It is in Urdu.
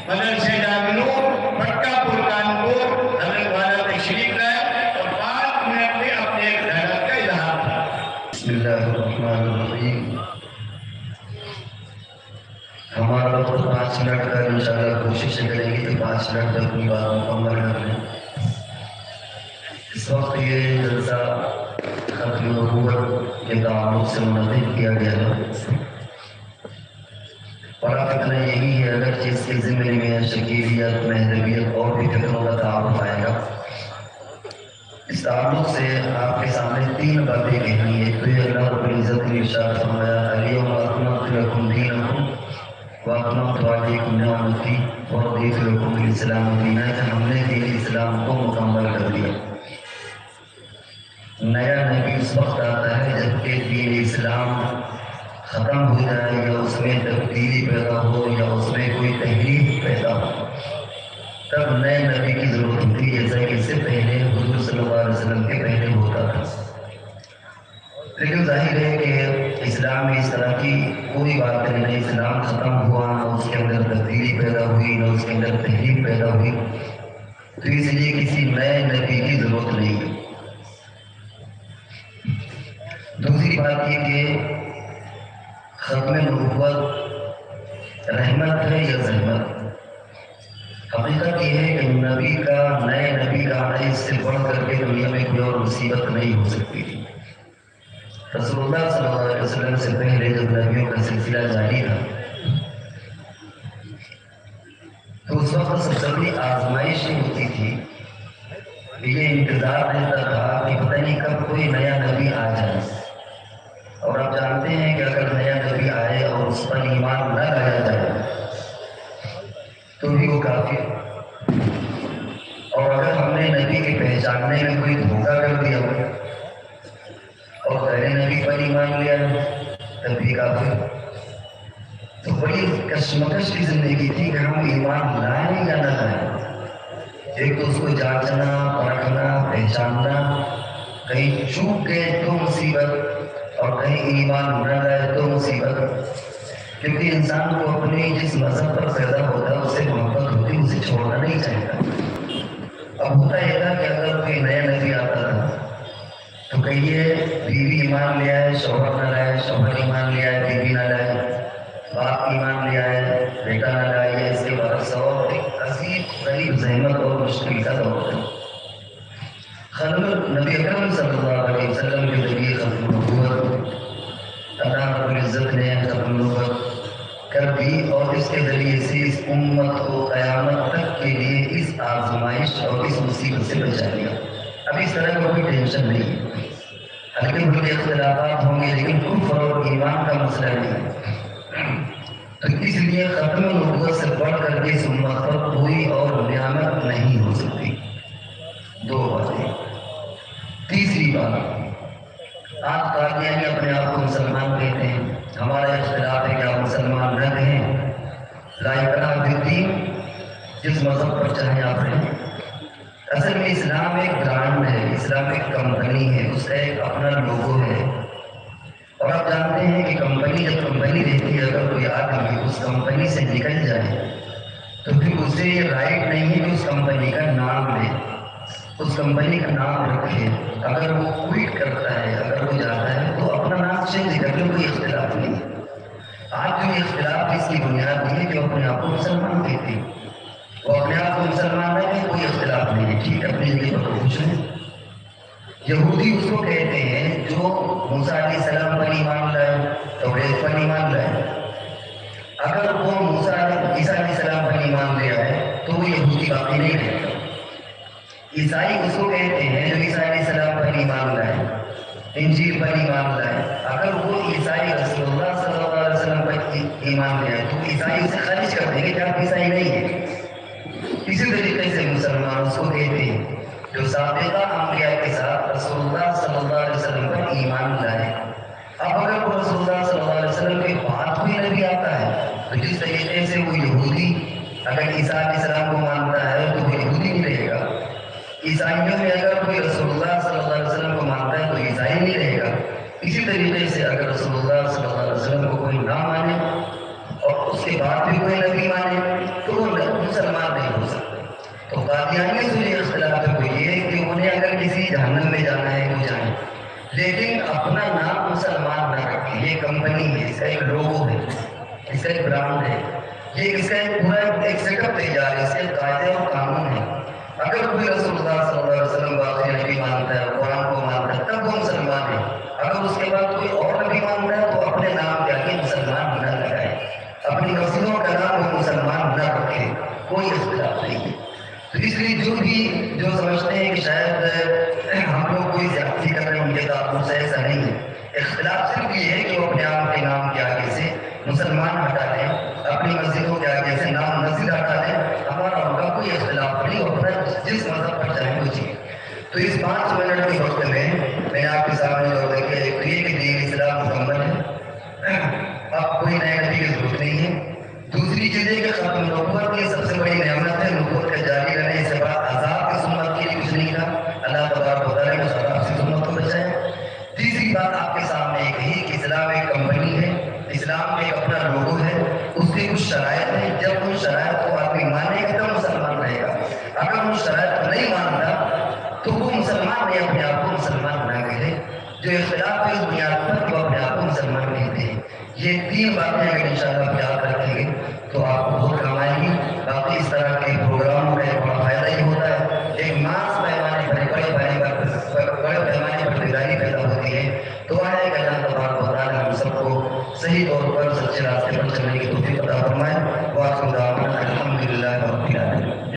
مدرسہ دارالعلوم پٹکا پور کانپور حضرت والا تشریف لائے اور بعد میں اپنے خیالات کا اظہار تھا۔ بسم اللہ الرحمن الرحیم۔ ہمارا وقت 5 منٹ کا انشاءاللہ کوشش کریں گے کہ 5 منٹ تک اپنی بات مکمل کر لیں۔ اس وقت یہ جلسہ ختم نبوت کے تعلق سے منعقد کیا گیا ہے اور اب اتنا یہی ہے، اگر چیز کی زمین میں شکیلیت، مہدویت اور بھی فکروں کا تعارف آئے گا۔ اس تعلق سے آپ کے سامنے 3 باتیں کہنی ہے۔ تو یہ اللہ رب العزت نے ارشاد فرمایا الیوم اکملت لکم دینکم واکملت علیکم نعمتی ورضیت لکم الاسلام دینا، کہ ہم نے دین اسلام کو مکمل کر دیا۔ نیا نبی اس وقت آتا ہے جبکہ دین اسلام ختم ہو جائے یا اس میں تبدیلی پیدا ہو یا اس میں کوئی تحریف پیدا ہو، تب نئے نبی کی ضرورت ہوتی ہے، جیسا کہ اس سے پہلے حضور صلی اللہ علیہ وسلم کے پہلے ہوتا تھا۔ لیکن ظاہر ہے کہ اسلام میں اس طرح کی کوئی بات نہیں، اسلام ختم ہوا، نہ اس کے اندر تبدیلی پیدا ہوئی، نہ اس کے اندر تحریف پیدا ہوئی، تو اس لیے کسی نئے نبی کی ضرورت نہیں ہے۔ دوسری بات یہ کہ ختم نبوت رحمت ہے یا زحمت؟ حقیقت یہ ہے کہ نبی کا، نئے نبی کا آنا اس سے بڑھ کر کے دنیا میں کوئی اور مصیبت نہیں ہو سکتی تھی۔ رسول اللہ صلی اللہ علیہ وسلم سے پہلے جب نبیوں کا سلسلہ جاری تھا تو اس وقت سب سے بڑی آزمائش ہوتی تھی، یہ انتظار رہتا تھا کہ پتہ نہیں کب کوئی نیا نبی آ جائے، اور آپ جانتے ہیں کہ اگر نیا نبی آئے اور اس پر ایمان نہ لایا جائے تو بھی وہ کافی، اور اگر ہم نے نبی کے پہچاننے میں کوئی دھوکہ کر دیا اور غیر نبی پر ایمان لیا تب بھی کافی۔ تو بڑی کشمکش کی زندگی تھی کہ ہم ایمان لائیں یا نہ لائیں۔ ایک تو اس کو جانچنا، پرکھنا، پہچاننا، کہیں چوک گئے تو مصیبت اور کہیں ایمان نہ لائے تو مصیبت، کیونکہ انسان کو اپنے جس مذہب پر پیدا ہوتا ہے اس سے محبت ہوتی، اسے چھوڑنا نہیں چاہتا۔ اب ہوتا یہ تھا کہ اگر کوئی نیا نبی آتا تھا تو کہیے بیوی ایمان لے آئے، شوہر نہ لائے، شوہر ایمان لے آئے، بیوی نہ لائے، باپ ایمان لے آئے، بیٹا نہ لائے، یا اس کے بعد سوال ایک عظیم غریب زحمت اور مشکل کا دور تھا۔ نبی اکرم صلی اللہ علیہ وسلم کے ذریعے ختم نبوت اللہ رب العزت نے ختم نبوت کر دی، اور اس کے ذریعے سے اس امت کو قیامت تک کے لیے اس آزمائش اور اس مصیبت سے بچا لیا۔ اب اس طرح کا کوئی ٹینشن نہیں ہے، ہلکے پھلکے اختلافات ہوں گے لیکن کفر اور ایمان کا مسئلہ نہیں ہے۔ تو اس لیے ختم نبوت سے بڑھ کر کے اس امت پر کوئی اور نعمت نہیں ہو سکتی۔ 2 باتیں۔ تیسری بات، آپ قادیانی اپنے آپ کو مسلمان کہتے ہیں، ہمارا اختلاف ہے کہ آپ مسلمان نہ کہیں، لا اکراہ فی الدین، جس مذہب پر چاہیں آپ رہیں۔ اصل میں اسلام ایک برانڈ ہے، اسلام ایک کمپنی ہے، اس کا ایک اپنا لوگو ہے، اور آپ جانتے ہیں کہ کمپنی جب کمپنی رہتی ہے، اگر کوئی آدمی اس کمپنی سے نکل جائے تو پھر اسے یہ رائٹ نہیں ہے کہ اس کمپنی کا نام لے، اس کمپنی کا نام رکھے۔ اگر وہ کوئٹ کرتا ہے، اگر وہ جاتا ہے تو اپنا نام چینج کر لے، کوئی اختلاف نہیں۔ آج جو یہ اختلاف اس کی بنیاد یہ ہے کہ وہ اپنے آپ کو مسلمان کہتے ہیں، وہ اپنے آپ کو مسلمان نہ کہیں، کوئی اختلاف نہیں ہے، ٹھیک ہے، اپنی جگہ پر خوش ہیں۔ یہودی اس کو کہتے ہیں جو موسیٰ علیہ السلام پر ایمان لائے، توریت پر ایمان لائے۔ اگر وہ عیسیٰ علیہ السلام پر ایمان لے آئے تو وہ یہودی باقی نہیں رہتا۔ عیسائی اس کو کہتے ہیں جو عیسیٰ علیہ السلام پر ایمان لائے، انجیل پر ایمان لائے۔ اگر وہ عیسائی رسول اللہ صلی اللہ علیہ وسلم پر ایمان لے آئے تو عیسائی اسے خارج کر دیں گے کہ آپ عیسائی نہیں ہیں۔ اسی طریقے سے مسلمان اس کو کہتے ہیں جو سابقہ انبیاء کے ساتھ رسول اللہ صلی اللہ علیہ وسلم پر ایمان لائے۔ اب اگر وہ رسول اللہ صلی اللہ علیہ وسلم کے بعد کوئی نبی آتا ہے تو جس طریقے سے وہ یہودی اگر عیسیٰ علیہ السلام کو مانتا ہے تو وہ یہودی نہیں رہے گا، عیسائیوں میں اگر کوئی رسول اللہ صلی اللہ علیہ وسلم کو مانتا ہے تو عیسائی نہیں رہے گا۔ اسی طریقے سے اگر رسول اللہ صلی اللہ علیہ وسلم کو کوئی نہ مانے اور اس کے بعد بھی کوئی نبی مانے تو وہ قادیانیوں سے یہ اختلاف ہے وہ یہ کہ انہیں اگر کسی جہنم میں جانا ہے وہ جائیں، لیکن اپنا نام مسلمان نہ رکھیں۔ یہ کمپنی ہے، اس کا ایک لوگو ہے، اس کا ایک برانڈ ہے، یہ اس کا ایک پورا ایک سیٹ اپ تیار ہے، اس کے قاعدے اور قانون ہے۔ اگر کوئی رسول اللہ صلی اللہ علیہ وسلم باقی نبی مانتا ہے، قرآن کو مانتا ہے، تب وہ مسلمان ہے۔ اگر اس کے بعد کوئی اور نبی مانتا ہے تو اپنے نام کے آگے مسلمان نہ لگائے، اپنی مسجدوں کا نام وہ مسلمان نہ رکھے، کوئی اختلاف نہیں ہے۔ تو اس لیے جو سمجھتے ہیں کہ شاید ہم لوگ کوئی زیادتی کر رہے ہیں ان کے تعلق سے، ایسا نہیں ہے۔ اختلاف صرف یہ ہے کہ وہ اپنے آپ کے نام کے آگے سے مسلمان ہٹا دیں، اپنی مسجدوں کے آگے سے نام مسجد ہٹا دیں، ہمارا ان کا کوئی اختلاف نہیں، اپنا جس مذہب پر چاہیں وہ چیز۔ تو اس 5 منٹ کے وقت میں نے آپ کے سامنے لوگ دیکھے ایک یہ کہ دین اسلام مکمل ہے، اب کوئی نئے نبی کی ضرورت نہیں ہے۔ دوسری چیز ہے کہ ختم نبوت کی سب سے بڑی نعمت ہے، نبوت کا جاری رہنے سے بعد عذاب کی سنت کے لیے کچھ نہیں تھا، اللہ تبارک و تعالیٰ نے اس عذاب سے سنت کو بچائے۔ تیسری بات آپ کے سامنے ایک ہی کہ اسلام ایک کمپنی ہے، اسلام ایک اپنا لوگو ہے، اس کے کچھ شرائط ہیں، جب